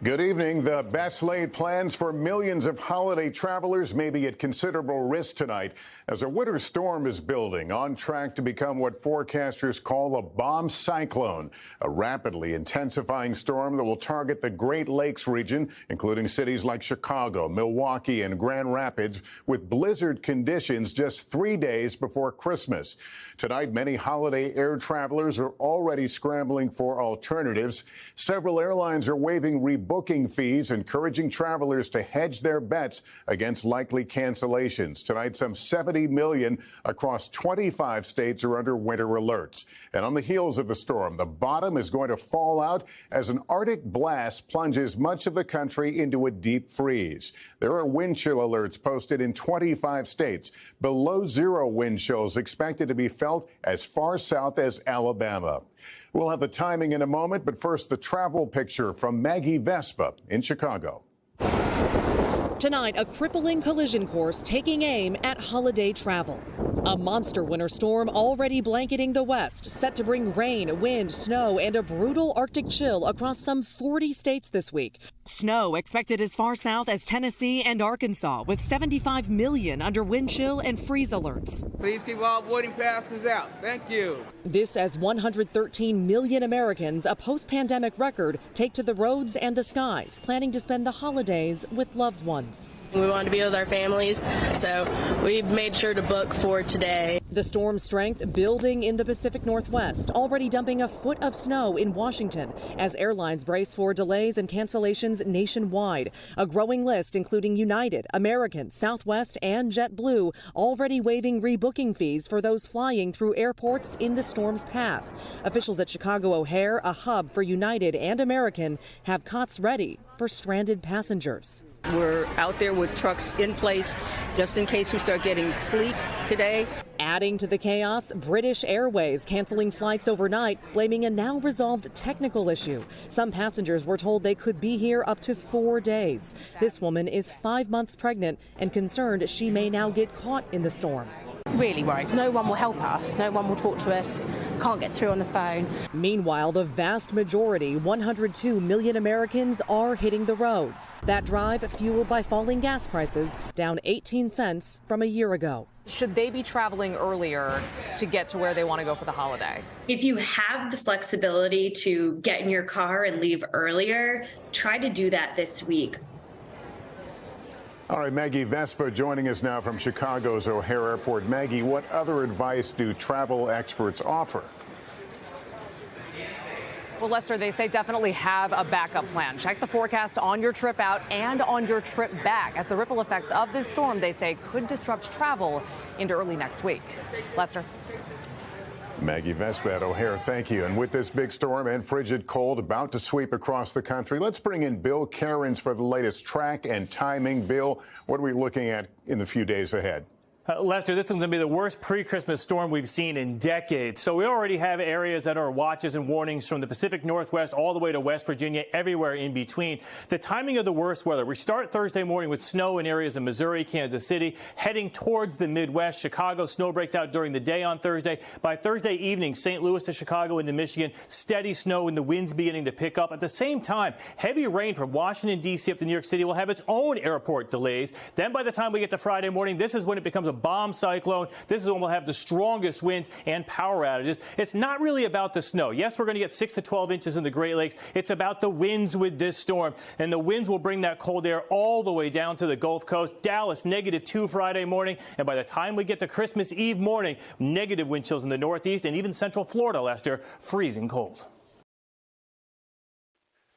Good evening. The best laid plans for millions of holiday travelers may be at considerable risk tonight as a winter storm is building, on track to become what forecasters call a bomb cyclone, a rapidly intensifying storm that will target the Great Lakes region, including cities like Chicago, Milwaukee, and Grand Rapids, with blizzard conditions just 3 days before Christmas. Tonight, many holiday air travelers are already scrambling for alternatives. Several airlines are waiving rebooking fees, encouraging travelers to hedge their bets against likely cancellations. Tonight, some 70 million across 25 states are under winter alerts. And on the heels of the storm, the bottom is going to fall out as an Arctic blast plunges much of the country into a deep freeze. There are wind chill alerts posted in 25 states. Below zero wind chills expected to be felt as far south as Alabama. We'll have the timing in a moment, but first the travel picture from Maggie Vespa in Chicago. Tonight, a crippling collision course taking aim at holiday travel. A monster winter storm already blanketing the West, set to bring rain, wind, snow, and a brutal Arctic chill across some 40 states this week. Snow expected as far south as Tennessee and Arkansas, with 75 million under wind chill and freeze alerts. Please keep all boarding passes out. Thank you. This as 113 million Americans, a post-pandemic record, take to the roads and the skies, planning to spend the holidays with loved ones. We wanted to be with our families, so we made sure to book for today. The storm strength building in the Pacific Northwest, already dumping a foot of snow in Washington as airlines brace for delays and cancellations nationwide. A growing list including United, American, Southwest, and JetBlue already waiving rebooking fees for those flying through airports in the storm's path. Officials at Chicago O'Hare, a hub for United and American, have cots ready for stranded passengers. We're out there with trucks in place just in case we start getting sleet today. Adding to the chaos, British Airways canceling flights overnight, blaming a now resolved technical issue. Some passengers were told they could be here up to 4 days. This woman is 5 months pregnant and concerned she may now get caught in the storm. Really worried. No one will help us. No one will talk to us. Can't get through on the phone. Meanwhile, the vast majority, 102 million Americans, are hitting the roads. That drive fueled by falling gas prices, down 18 cents from a year ago. Should they be traveling earlier to get to where they want to go for the holiday? If you have the flexibility to get in your car and leave earlier, try to do that this week. All right, Maggie Vespa joining us now from Chicago's O'Hare Airport. Maggie, what other advice do travel experts offer? Well, Lester, they say definitely have a backup plan. Check the forecast on your trip out and on your trip back, as the ripple effects of this storm, they say, could disrupt travel into early next week. Lester? Maggie Vespa at O'Hare, thank you. And with this big storm and frigid cold about to sweep across the country, let's bring in Bill Cairns for the latest track and timing. Bill, what are we looking at in the few days ahead? Lester, this one's going to be the worst pre-Christmas storm we've seen in decades. So we already have areas that are watches and warnings from the Pacific Northwest all the way to West Virginia, everywhere in between. The timing of the worst weather. We start Thursday morning with snow in areas of Missouri, Kansas City, heading towards the Midwest. Chicago, snow breaks out during the day on Thursday. By Thursday evening, St. Louis to Chicago into Michigan, steady snow and the winds beginning to pick up. At the same time, heavy rain from Washington, D.C. up to New York City will have its own airport delays. Then by the time we get to Friday morning, this is when it becomes a bomb cyclone. This is when we'll have the strongest winds and power outages. It's not really about the snow. Yes, we're going to get 6 to 12 inches in the Great Lakes. It's about the winds with this storm. And the winds will bring that cold air all the way down to the Gulf Coast. Dallas, -2 Friday morning. And by the time we get to Christmas Eve morning, negative wind chills in the Northeast and even Central Florida, Lester, freezing cold.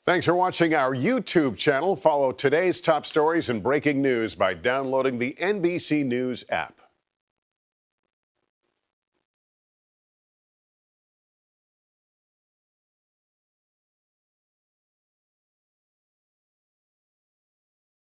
Thanks for watching our YouTube channel. Follow today's top stories and breaking news by downloading the NBC News app.